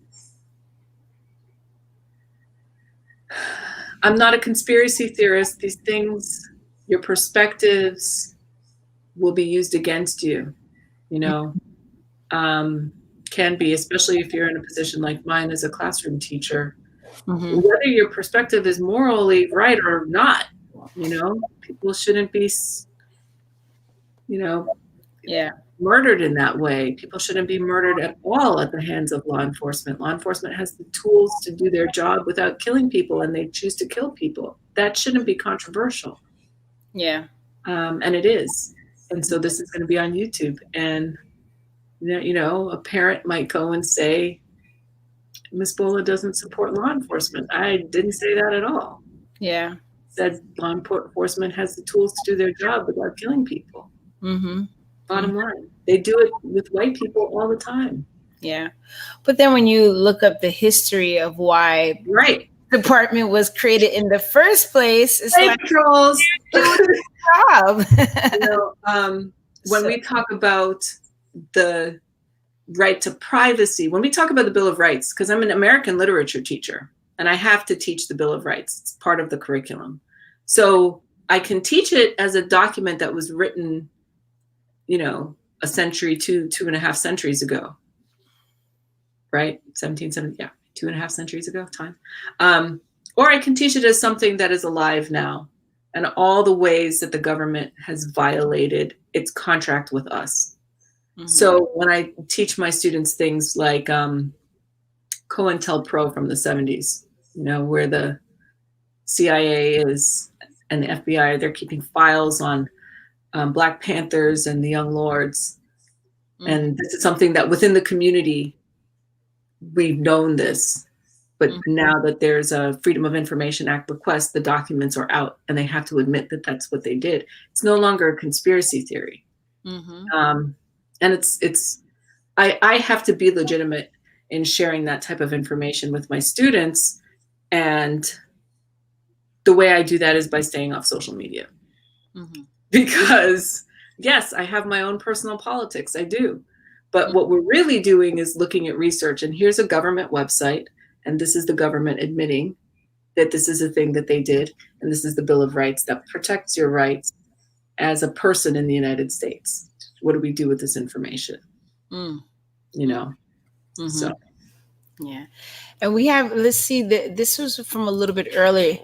B: I'm not a conspiracy theorist. These things, your perspectives will be used against you, can be, especially if you're in a position like mine as a classroom teacher, whether your perspective is morally right or not, people shouldn't be, murdered in that way. People shouldn't be murdered at all at the hands of law enforcement. Law enforcement has the tools to do their job without killing people, and they choose to kill people. That shouldn't be controversial.
A: Yeah.
B: And it is. And so this is going to be on YouTube. And, a parent might go and say, Ms. Bolah doesn't support law enforcement. I didn't say that at all.
A: Yeah.
B: Said law enforcement has the tools to do their job without killing people. Bottom line. They do it with white people all the time.
A: Yeah. But then when you look up the history of why the department was created in the first place, it's like
B: trolls
A: job.
B: When we talk about the right to privacy, when we talk about the Bill of Rights, because I'm an American literature teacher and I have to teach the Bill of Rights. It's part of the curriculum. So I can teach it as a document that was written, a century, 2.5 centuries ago. Right? 1770, 2.5 centuries ago, time. Or I can teach it as something that is alive now, and all the ways that the government has violated its contract with us. So when I teach my students things like COINTELPRO from the 70s, where the CIA is and the FBI, they're keeping files on Black Panthers and the Young Lords. And this is something that within the community, we've known this. But now that there's a Freedom of Information Act request, the documents are out and they have to admit that that's what they did. It's no longer a conspiracy theory. And I have to be legitimate in sharing that type of information with my students. And the way I do that is by staying off social media. Because yes, I have my own personal politics. I do. But what we're really doing is looking at research. And here's a government website. And this is the government admitting that this is a thing that they did, and this is the Bill of Rights that protects your rights as a person in the United States. What do we do with this information? You know, so.
A: Yeah. And we have, let's see, this was from a little bit earlier.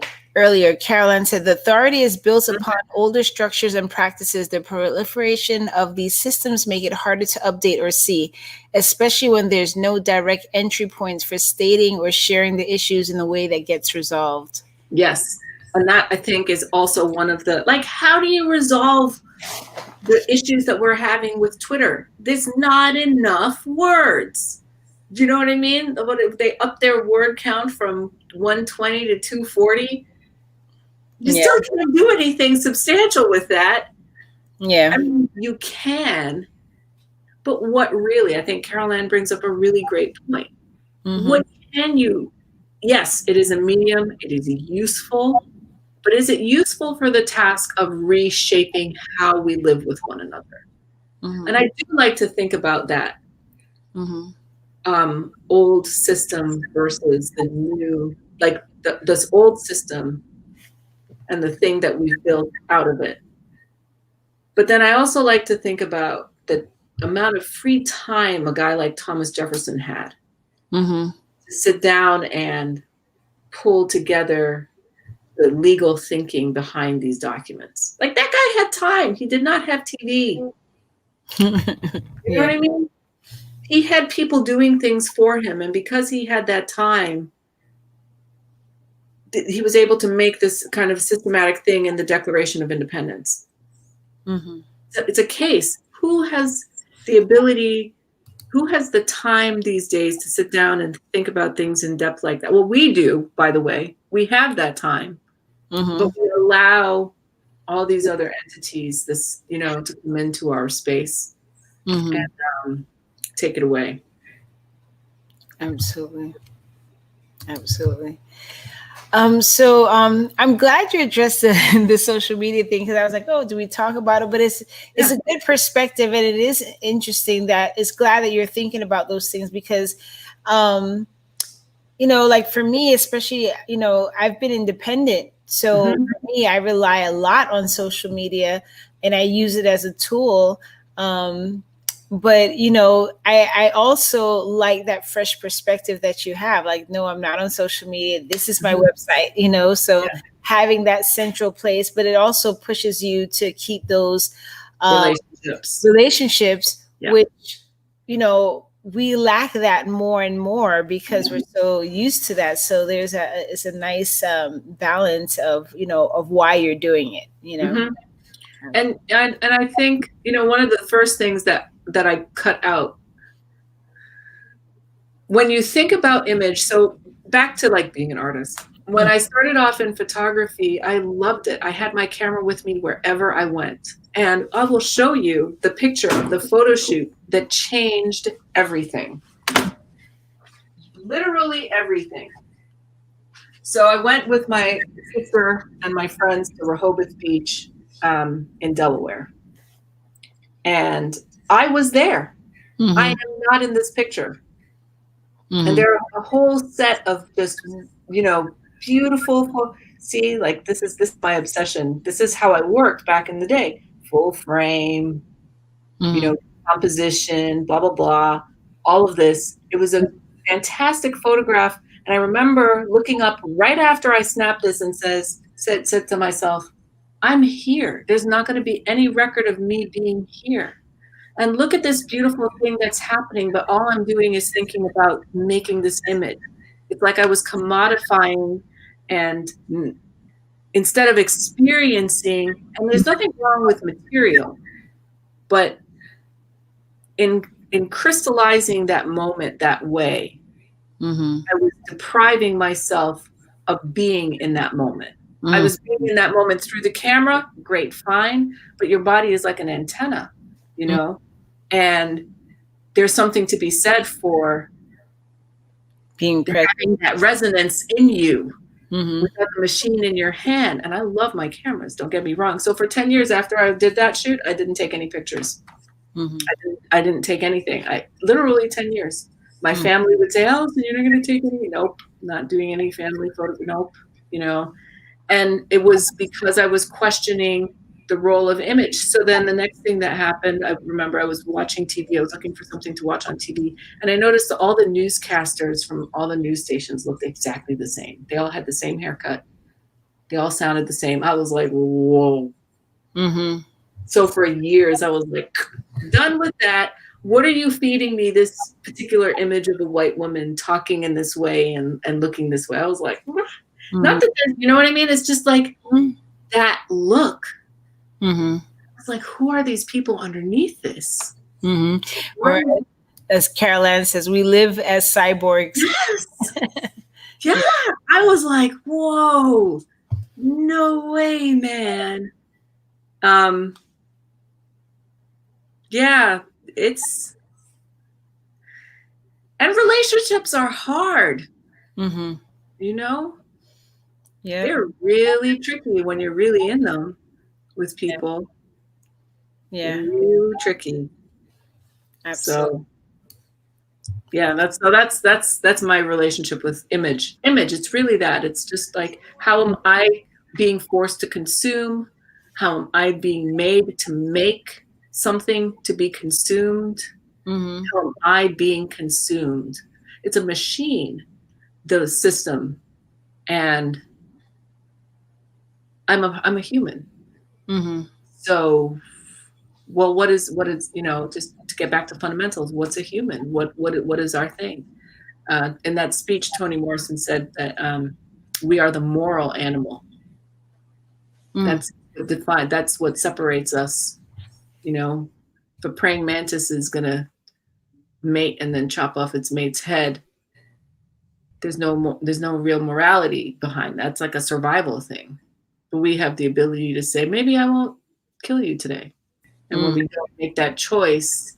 A: Caroline said the authority is built upon older structures and practices. The proliferation of these systems make it harder to update or see, especially when there's no direct entry points for stating or sharing the issues in a way that gets resolved.
B: Yes. And that, I think, is also one of the, like, how do you resolve the issues that we're having with Twitter? There's not enough words. Do you know what I mean? What if they up their word count from 120 to 240? You still can't do anything substantial with that.
A: Yeah.
B: I mean, you can, but what really? I think Caroline brings up a really great point. What can you? Yes, it is a medium. It is useful, but is it useful for the task of reshaping how we live with one another? And I do like to think about that. Old system versus the new, like this old system and the thing that we've built out of it. But then I also like to think about the amount of free time a guy like Thomas Jefferson had to sit down and pull together the legal thinking behind these documents. Like, that guy had time. He did not have TV. You know what I mean? He had people doing things for him. And because he had that time, he was able to make this kind of systematic thing in the Declaration of Independence. So it's a case. Who has the ability, who has the time these days to sit down and think about things in depth like that? Well, we do, by the way. We have that time. But we allow all these other entities, this, you know, to come into our space and take it away.
A: Absolutely. So I'm glad you addressed the social media thing, because I was like, oh, do we talk about it? But it's a good perspective, and it is interesting that it's glad that you're thinking about those things, because you know, like for me, especially, you know, I've been independent. So for me, I rely a lot on social media and I use it as a tool. But, you know, I also like that fresh perspective that you have. Like, no, I'm not on social media. This is my website, you know, so having that central place, but it also pushes you to keep those relationships which, you know, we lack that more and more because we're so used to that. So it's a nice balance of, you know, of why you're doing it, you know.
B: And I think, you know, one of the first things that I cut out when you think about image, so back to like being an artist. When I started off in photography, I loved it. I had my camera with me wherever I went. And I will show you the picture of the photo shoot that changed everything. Literally everything. So I went with my sister and my friends to Rehoboth Beach in Delaware. And I was there. I am not in this picture. And there are a whole set of just, you know, beautiful, see, like this is my obsession. This is how I worked back in the day. Full frame, you know, composition, blah, blah, blah, all of this. It was a fantastic photograph. And I remember looking up right after I snapped this and said to myself, I'm here. There's not going to be any record of me being here. And look at this beautiful thing that's happening, but all I'm doing is thinking about making this image. It's like I was commodifying, and instead of experiencing, and there's nothing wrong with material, but in crystallizing that moment that way, I was depriving myself of being in that moment. I was being in that moment through the camera, great, fine, but your body is like an antenna, you know? And there's something to be said for
A: being present,
B: having that resonance in you without the machine in your hand. And I love my cameras, don't get me wrong. So for 10 years after I did that shoot, I didn't take any pictures. I didn't take anything. Literally 10 years. My family would say, Allison, you're not going to take any? Nope, not doing any family photos. Nope. you know, and it was because I was questioning the role of image. So then the next thing that happened, I remember I was watching TV. I was looking for something to watch on TV, and I noticed that all the newscasters from all the news stations looked exactly the same. They all had the same haircut. They all sounded the same. I was like, whoa.
A: Mm-hmm.
B: So for years, I was like, done with that. What are you feeding me, this particular image of a white woman talking in this way and looking this way? I was like, not that, you know what I mean? It's just like that look.
A: Mm-hmm.
B: It's like, who are these people underneath this?
A: Mm-hmm. Or as Carol Ann says, we live as cyborgs.
B: Yes. Yeah. I was like, whoa, no way, man. Yeah, and relationships are hard.
A: Mm-hmm.
B: You know?
A: Yeah.
B: They're really tricky when you're really in them with people.
A: Yeah.
B: Really tricky.
A: Absolutely.
B: So yeah, that's my relationship with image. It's really that. It's just like, how am I being forced to consume? How am I being made to make something to be consumed?
A: Mm-hmm.
B: How am I being consumed? It's a machine, the system, and I'm a human.
A: Mm-hmm.
B: So, well, what is, you know, just to get back to fundamentals, what's a human? What is our thing? In that speech, Toni Morrison said that we are the moral animal. That's defined. That's what separates us. You know, if a praying mantis is gonna mate and then chop off its mate's head, there's no real morality behind that. It's like a survival thing. But we have the ability to say, maybe I won't kill you today. And when we don't make that choice,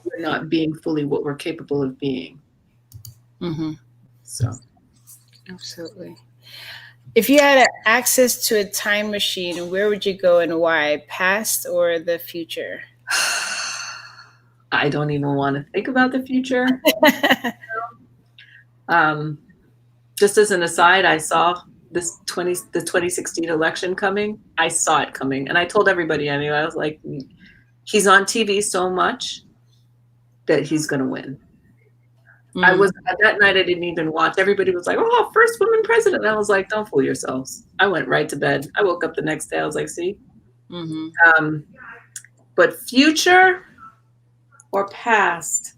B: we're not being fully what we're capable of being.
A: Mm-hmm.
B: So,
A: absolutely. If you had access to a time machine, where would you go and why? Past or the future?
B: I don't even want to think about the future. Just as an aside, I saw the 2016 election coming. I saw it coming, and I told everybody I knew. I was like, he's on TV so much that he's going to win. I was, that night I didn't even watch. Everybody was like, oh, first woman president. And I was like, don't fool yourselves. I went right to bed. I woke up the next day. I was like, see? But future or past?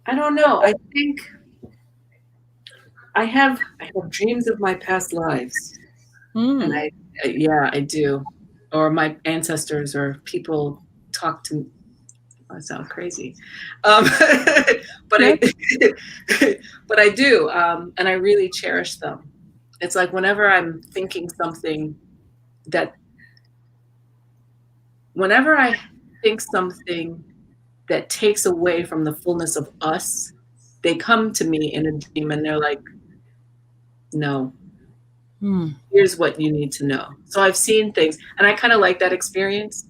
B: I don't know. I think I have dreams of my past lives. And I do. Or my ancestors or people talk to me. I sound crazy. But I do. And I really cherish them. It's like whenever I'm thinking something whenever I think something that takes away from the fullness of us, they come to me in a dream and they're like, no, here's what you need to know. So I've seen things and I kind of like that experience.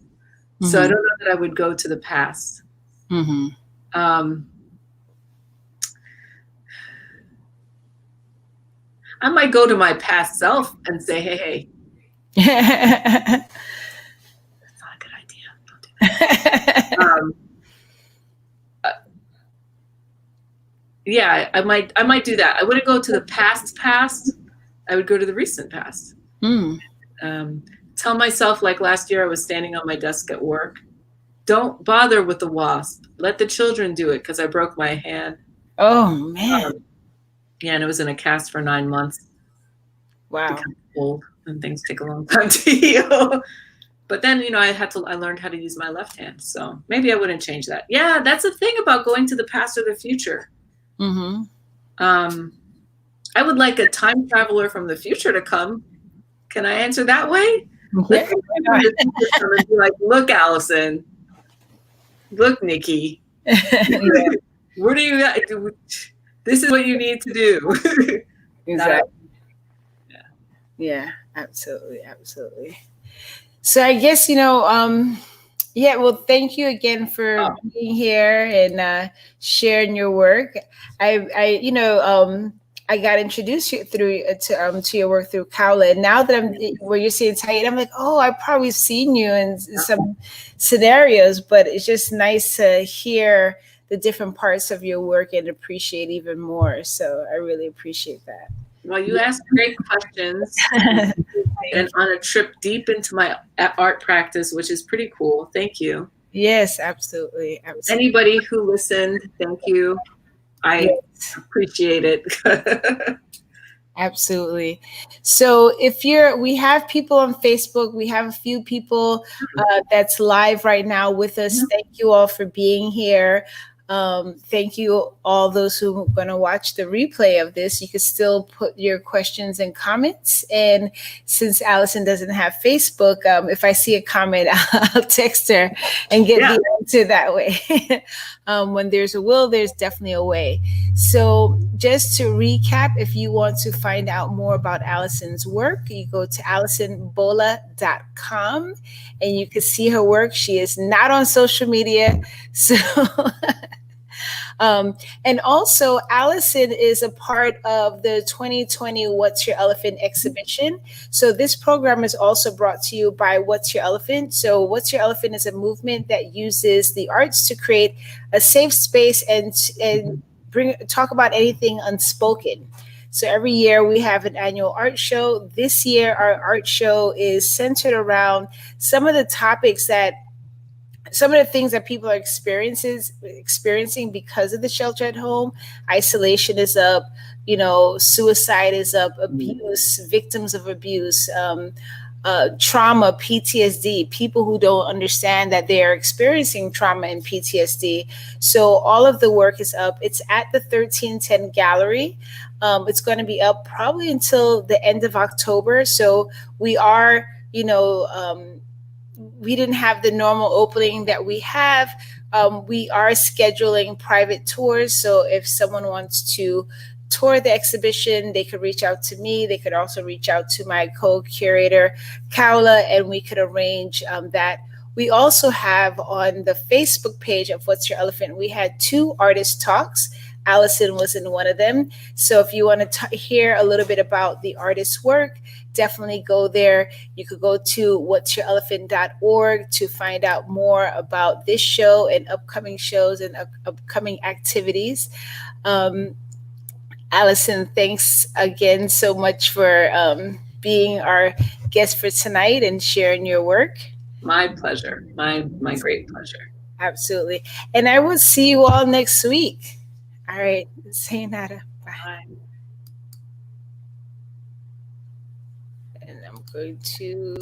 B: So I don't know that I would go to the past. I might go to my past self and say, hey. That's not a good idea. Don't do that. Yeah, I might do that. I wouldn't go to the past. I would go to the recent past. Tell myself, like last year I was standing on my desk at work, don't bother with the wasp. Let the children do it because I broke my hand.
A: Oh, man.
B: Yeah, and it was in a cast for 9 months.
A: Wow.
B: Because it's old and things take a long time to heal. But then, you know, I learned how to use my left hand. So maybe I wouldn't change that. Yeah, that's the thing about going to the past or the future. I would like a time traveler from the future to come. Can I answer that way? Yeah. Be like, look, Allison. Look, Niki. What do you? This is what you need to do.
A: Exactly. Yeah, absolutely. So I guess, you know, Yeah, well, thank you again for being here and sharing your work. I got introduced to your work through Kaula, and now that I'm where you're saying tight, I'm like, oh, I've probably seen you in some scenarios, but it's just nice to hear the different parts of your work and appreciate even more. So I really appreciate that.
B: Well, you asked great questions and on a trip deep into my art practice, which is pretty cool. Thank you.
A: Yes, absolutely.
B: Anybody who listened, thank you. I appreciate it.
A: Absolutely. So we have people on Facebook, we have a few people that's live right now with us. Thank you all for being here. Thank you all those who are going to watch the replay of this. You can still put your questions and comments. And since Allison doesn't have Facebook, if I see a comment, I'll text her and get the answer that way. When there's a will, there's definitely a way. So just to recap, if you want to find out more about Allison's work, you go to AllisonBolah.com and you can see her work. She is not on social media. So and also, Allison is a part of the 2020 What's Your Elephant exhibition. So this program is also brought to you by What's Your Elephant. So What's Your Elephant is a movement that uses the arts to create a safe space and talk about anything unspoken. So every year we have an annual art show. This year, our art show is centered around some of the things that people are experiencing because of the shelter at home. Isolation is up, suicide is up, abuse, victims of abuse, trauma, PTSD, people who don't understand that they are experiencing trauma and PTSD. So all of the work is up. It's at the 1310 Gallery. It's going to be up probably until the end of October. So we are, we didn't have the normal opening that we have. We are scheduling private tours. So if someone wants to tour the exhibition, they could reach out to me. They could also reach out to my co-curator, Kaula, and we could arrange that. We also have on the Facebook page of What's Your Elephant, we had 2 artist talks. Allison was in one of them. So if you want to hear a little bit about the artist's work, definitely go there. You could go to what'syourelephant.org to find out more about this show and upcoming shows and upcoming activities. Allison, thanks again so much for being our guest for tonight and sharing your work.
B: My pleasure. My great pleasure.
A: Absolutely. And I will see you all next week. All right. Sayonara. Bye. And I'm going to